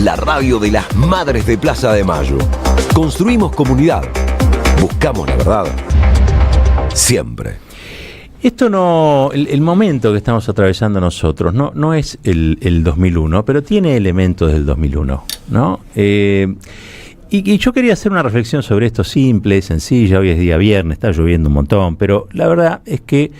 La radio de las Madres de Plaza de Mayo. Construimos comunidad. Buscamos la verdad. Siempre. Esto no, el momento que estamos atravesando nosotros no es el 2001, pero tiene elementos del 2001, ¿no? Y yo quería hacer una reflexión sobre esto simple, sencilla. Hoy es día viernes, está lloviendo un montón, pero la verdad es que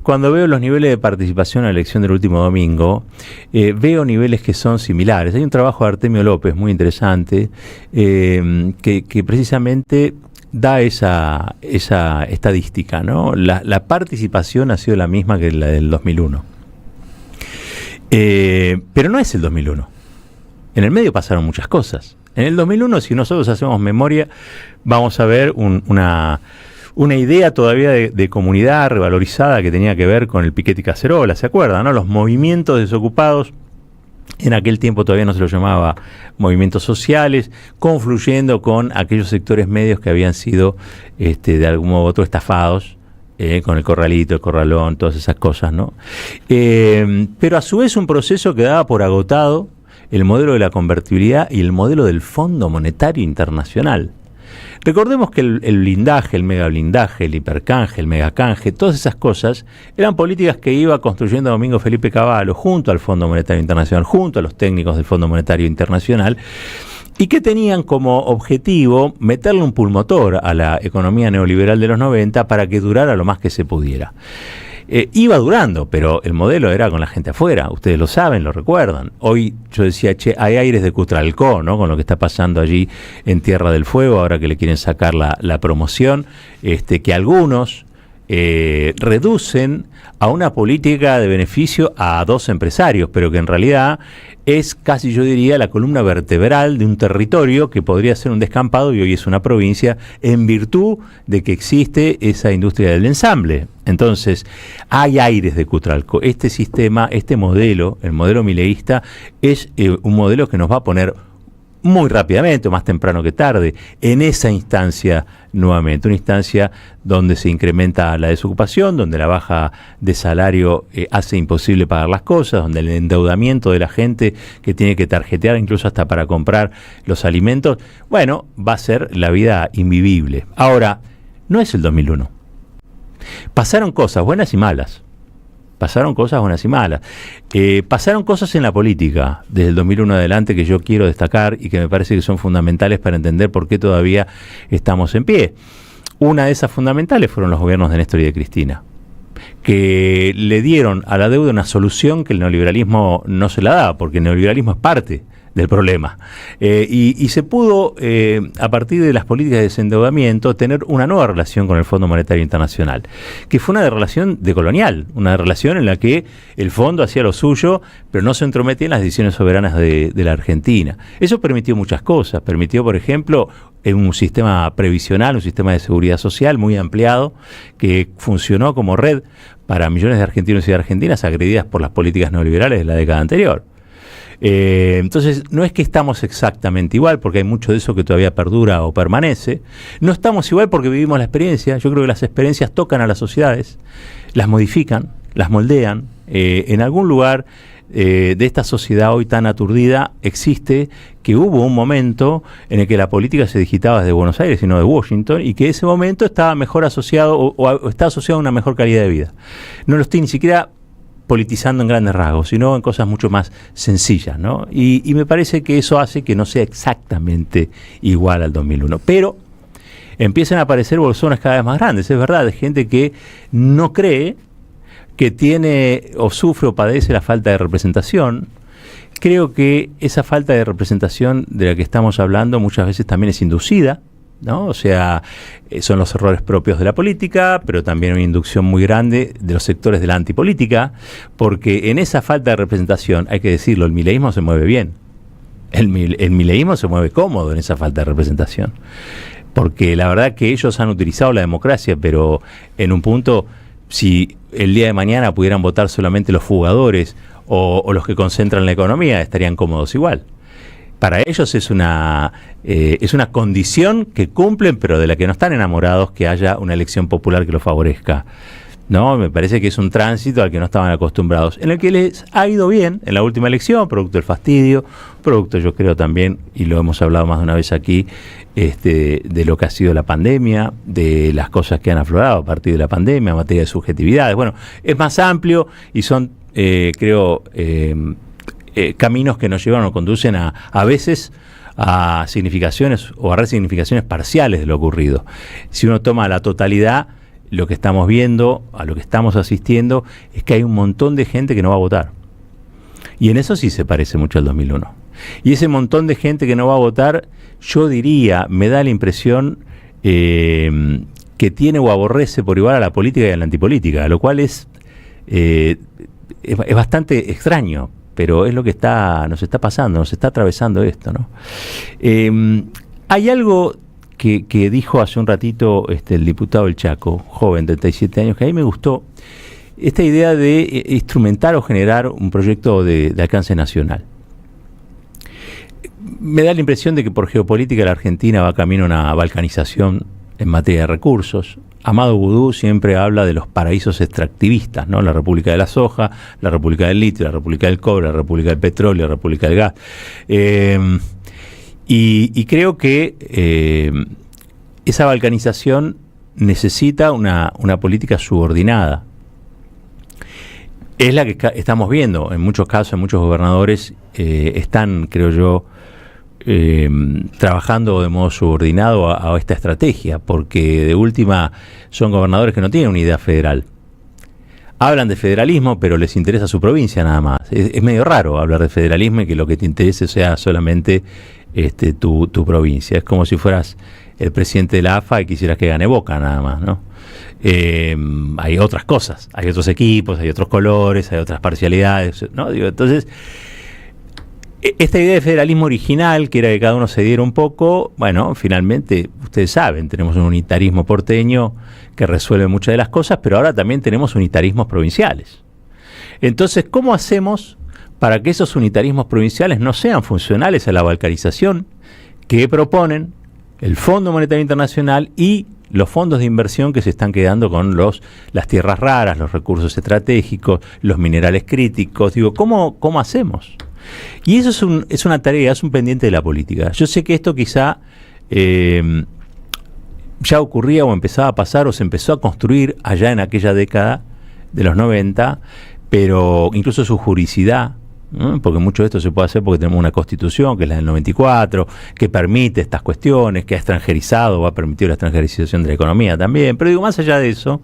cuando veo los niveles de participación en la elección del último domingo, veo niveles que son similares. Hay un trabajo de Artemio López muy interesante que precisamente da esa estadística, ¿no? La participación ha sido la misma que la del 2001. Pero no es el 2001. En el medio pasaron muchas cosas. En el 2001, si nosotros hacemos memoria, vamos a ver una idea todavía de comunidad revalorizada que tenía que ver con el Piquete y Cacerola, ¿se acuerdan, no? Los movimientos desocupados, en aquel tiempo todavía no se los llamaba movimientos sociales, confluyendo con aquellos sectores medios que habían sido de algún modo u otro estafados, con el corralito, el corralón, todas esas cosas, ¿no? Pero a su vez un proceso que daba por agotado el modelo de la convertibilidad y el modelo del Fondo Monetario Internacional. Recordemos que el blindaje, el megablindaje, el hipercanje, el megacanje, todas esas cosas eran políticas que iba construyendo Domingo Felipe Cavallo junto al Fondo Monetario Internacional, junto a los técnicos del Fondo Monetario Internacional, y que tenían como objetivo meterle un pulmotor a la economía neoliberal de los 90 para que durara lo más que se pudiera. Iba durando, pero el modelo era con la gente afuera, ustedes lo saben, lo recuerdan. Hoy yo decía, hay aires de Cutralcó, ¿no? Con lo que está pasando allí en Tierra del Fuego, ahora que le quieren sacar la promoción, que algunos reducen a una política de beneficio a dos empresarios, pero que en realidad es casi, yo diría, la columna vertebral de un territorio que podría ser un descampado y hoy es una provincia en virtud de que existe esa industria del ensamble. Entonces, hay aires de Cutralcó. Este sistema, este modelo, el modelo mileísta, es un modelo que nos va a poner muy rápidamente, o más temprano que tarde, en esa instancia nuevamente, una instancia donde se incrementa la desocupación, donde la baja de salario hace imposible pagar las cosas, donde el endeudamiento de la gente que tiene que tarjetear incluso hasta para comprar los alimentos, bueno, va a ser la vida invivible. Ahora, no es el 2001. Pasaron cosas buenas y malas. Pasaron cosas buenas y malas. Pasaron cosas en la política desde el 2001 adelante que yo quiero destacar y que me parece que son fundamentales para entender por qué todavía estamos en pie. Una de esas fundamentales fueron los gobiernos de Néstor y de Cristina, que le dieron a la deuda una solución que el neoliberalismo no se la daba, porque el neoliberalismo es parte del problema. Y se pudo, a partir de las políticas de desendeudamiento, tener una nueva relación con el Fondo Monetario Internacional, que fue una relación decolonial, una relación en la que el fondo hacía lo suyo, pero no se entrometía en las decisiones soberanas de la Argentina. Eso permitió muchas cosas. Permitió, por ejemplo, un sistema previsional, un sistema de seguridad social muy ampliado, que funcionó como red para millones de argentinos y de argentinas agredidas por las políticas neoliberales de la década anterior. Entonces no es que estamos exactamente igual, porque hay mucho de eso que todavía perdura o permanece. No estamos igual porque vivimos la experiencia. Yo creo que las experiencias tocan a las sociedades, las modifican, las moldean. En algún lugar de esta sociedad hoy tan aturdida existe que hubo un momento en el que la política se digitaba desde Buenos Aires y no de Washington, y que ese momento estaba mejor asociado o está asociado a una mejor calidad de vida. No lo estoy ni siquiera politizando en grandes rasgos, sino en cosas mucho más sencillas, ¿no? Y me parece que eso hace que no sea exactamente igual al 2001. Pero empiezan a aparecer bolsones cada vez más grandes, es verdad, de gente que no cree, que tiene o sufre o padece la falta de representación. Creo que esa falta de representación de la que estamos hablando muchas veces también es inducida, ¿no? O sea, son los errores propios de la política, pero también una inducción muy grande de los sectores de la antipolítica, porque en esa falta de representación, hay que decirlo, el mileísmo se mueve bien. El mileísmo se mueve cómodo en esa falta de representación, porque la verdad que ellos han utilizado la democracia, pero en un punto, si el día de mañana pudieran votar solamente los fugadores o los que concentran la economía, estarían cómodos igual. Para ellos es una condición que cumplen, pero de la que no están enamorados, que haya una elección popular que lo favorezca. ¿no? Me parece que es un tránsito al que no estaban acostumbrados, en el que les ha ido bien en la última elección, producto del fastidio, producto, yo creo también, y lo hemos hablado más de una vez aquí, de lo que ha sido la pandemia, de las cosas que han aflorado a partir de la pandemia en materia de subjetividades. Bueno, es más amplio y son, creo, caminos que nos llevan o conducen a veces a significaciones o a resignificaciones parciales de lo ocurrido. Si uno toma la totalidad, lo que estamos viendo, a lo que estamos asistiendo, es que hay un montón de gente que no va a votar. Y en eso sí se parece mucho al 2001. Y ese montón de gente que no va a votar, yo diría, me da la impresión que tiene o aborrece por igual a la política y a la antipolítica, lo cual es bastante extraño, pero es lo que nos está pasando, nos está atravesando esto, ¿no? Hay algo que dijo hace un ratito el diputado El Chaco, joven, 37 años, que a mí me gustó, esta idea de instrumentar o generar un proyecto de alcance nacional. Me da la impresión de que por geopolítica la Argentina va camino a una balcanización en materia de recursos. Amado Boudou siempre habla de los paraísos extractivistas, ¿no? La República de la Soja, la República del Litio, la República del Cobre, la República del Petróleo, la República del Gas. Y creo que esa balcanización necesita una política subordinada. Es la que estamos viendo. En muchos casos, en muchos gobernadores están, creo yo, trabajando de modo subordinado a esta estrategia, porque de última son gobernadores que no tienen una idea federal. Hablan de federalismo, pero les interesa su provincia nada más. Es medio raro hablar de federalismo y que lo que te interese sea solamente tu provincia. Es como si fueras el presidente de la AFA y quisieras que gane Boca nada más, ¿no? Hay otras cosas, hay otros equipos, hay otros colores, hay otras parcialidades, ¿no? Entonces, esta idea de federalismo original, que era que cada uno se diera un poco, bueno, finalmente, ustedes saben, tenemos un unitarismo porteño que resuelve muchas de las cosas, pero ahora también tenemos unitarismos provinciales. Entonces, ¿cómo hacemos para que esos unitarismos provinciales no sean funcionales a la balcanización que proponen el Fondo Monetario Internacional y los fondos de inversión que se están quedando con las tierras raras, los recursos estratégicos, los minerales críticos? Digo, ¿cómo hacemos? Y eso es una tarea, es un pendiente de la política. Yo sé que esto quizá ya ocurría o empezaba a pasar o se empezó a construir allá en aquella década de los 90, pero incluso su juricidad, ¿no? Porque mucho de esto se puede hacer porque tenemos una constitución, que es la del 94, que permite estas cuestiones, que ha extranjerizado o ha permitido la extranjerización de la economía también. Pero digo, más allá de eso,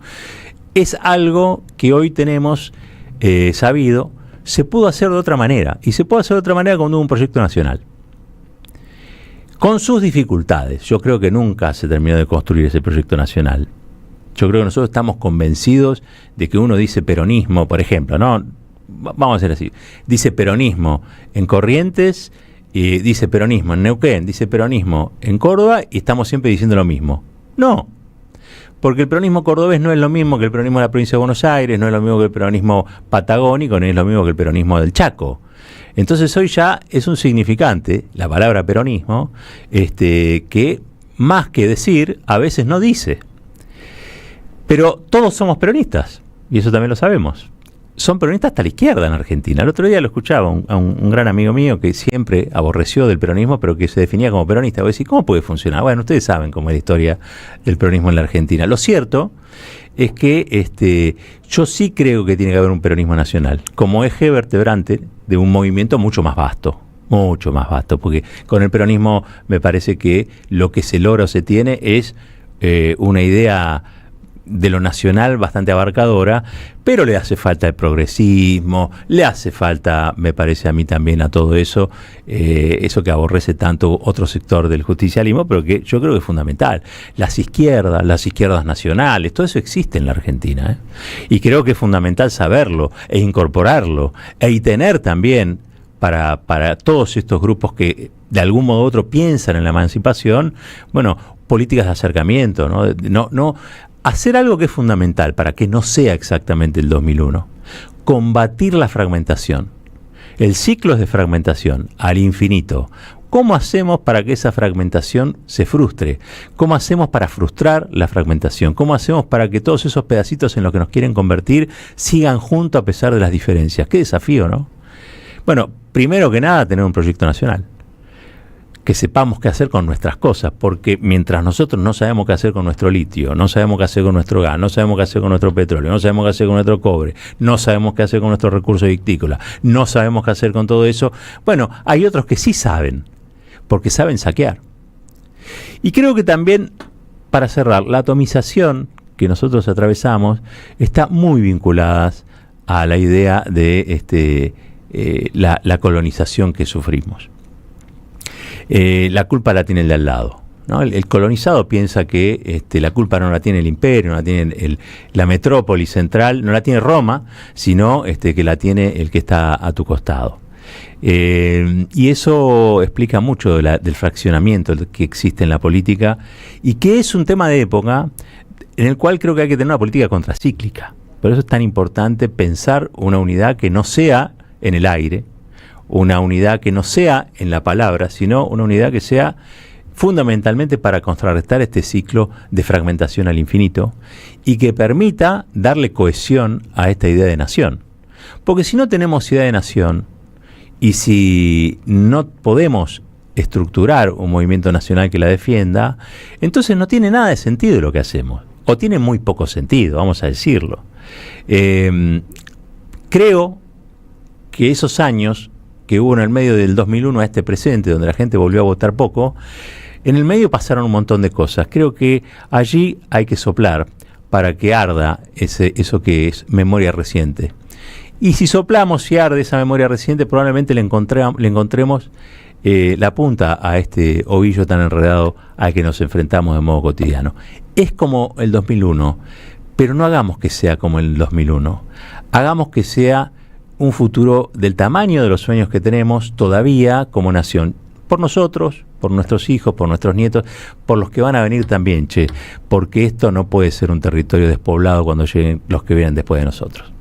es algo que hoy tenemos sabido, se pudo hacer de otra manera, y se puede hacer de otra manera cuando hubo un proyecto nacional. Con sus dificultades. Yo creo que nunca se terminó de construir ese proyecto nacional. Yo creo que nosotros estamos convencidos de que uno dice peronismo, por ejemplo, ¿no? Vamos a hacer así. Dice peronismo en Corrientes, y dice peronismo en Neuquén, dice peronismo en Córdoba, y estamos siempre diciendo lo mismo. No. Porque el peronismo cordobés no es lo mismo que el peronismo de la provincia de Buenos Aires, no es lo mismo que el peronismo patagónico, no es lo mismo que el peronismo del Chaco. Entonces hoy ya es un significante, la palabra peronismo, que más que decir, a veces no dice. Pero todos somos peronistas, y eso también lo sabemos. Son peronistas hasta la izquierda en Argentina. El otro día lo escuchaba a un gran amigo mío que siempre aborreció del peronismo, pero que se definía como peronista. Voy a decir, ¿cómo puede funcionar? Bueno, ustedes saben cómo es la historia del peronismo en la Argentina. Lo cierto es que yo sí creo que tiene que haber un peronismo nacional, como eje vertebrante de un movimiento mucho más vasto, porque con el peronismo me parece que lo que se logra o se tiene es una idea de lo nacional bastante abarcadora, pero le hace falta el progresismo, le hace falta, me parece a mí también, a todo eso, eso que aborrece tanto otro sector del justicialismo, pero que yo creo que es fundamental. Las izquierdas nacionales, todo eso existe en la Argentina, y creo que es fundamental saberlo e incorporarlo, y tener también para todos estos grupos que de algún modo u otro piensan en la emancipación, bueno, políticas de acercamiento, no hacer algo que es fundamental para que no sea exactamente el 2001, combatir la fragmentación. El ciclo es de fragmentación al infinito. ¿cómo hacemos para que esa fragmentación se frustre? ¿Cómo hacemos para frustrar la fragmentación? ¿Cómo hacemos para que todos esos pedacitos en los que nos quieren convertir sigan juntos a pesar de las diferencias? ¡Qué desafío!, ¿no? Bueno, primero que nada, tener un proyecto nacional. Que sepamos qué hacer con nuestras cosas, porque mientras nosotros no sabemos qué hacer con nuestro litio, no sabemos qué hacer con nuestro gas, no sabemos qué hacer con nuestro petróleo, no sabemos qué hacer con nuestro cobre, no sabemos qué hacer con nuestros recursos vitícolas, no sabemos qué hacer con todo eso, bueno, hay otros que sí saben, porque saben saquear. Y creo que también, para cerrar, la atomización que nosotros atravesamos está muy vinculada a la idea de la colonización que sufrimos. La culpa la tiene el de al lado, ¿no? El colonizado piensa que la culpa no la tiene el imperio, no la tiene la metrópoli central, no la tiene Roma, sino que la tiene el que está a tu costado. Y eso explica mucho del fraccionamiento que existe en la política y que es un tema de época en el cual creo que hay que tener una política contracíclica. Por eso es tan importante pensar una unidad que no sea en el aire, una unidad que no sea en la palabra, sino una unidad que sea fundamentalmente para contrarrestar este ciclo de fragmentación al infinito y que permita darle cohesión a esta idea de nación. Porque si no tenemos idea de nación y si no podemos estructurar un movimiento nacional que la defienda, entonces no tiene nada de sentido lo que hacemos, o tiene muy poco sentido, vamos a decirlo. Creo que esos años que hubo en el medio del 2001 a este presente, donde la gente volvió a votar poco, en el medio pasaron un montón de cosas. Creo que allí hay que soplar para que arda eso que es memoria reciente. Y si soplamos y arde esa memoria reciente, probablemente le encontremos la punta a este ovillo tan enredado al que nos enfrentamos de modo cotidiano. Es como el 2001, pero no hagamos que sea como el 2001. Hagamos que sea un futuro del tamaño de los sueños que tenemos todavía como nación, por nosotros, por nuestros hijos, por nuestros nietos, por los que van a venir también, porque esto no puede ser un territorio despoblado cuando lleguen los que vienen después de nosotros.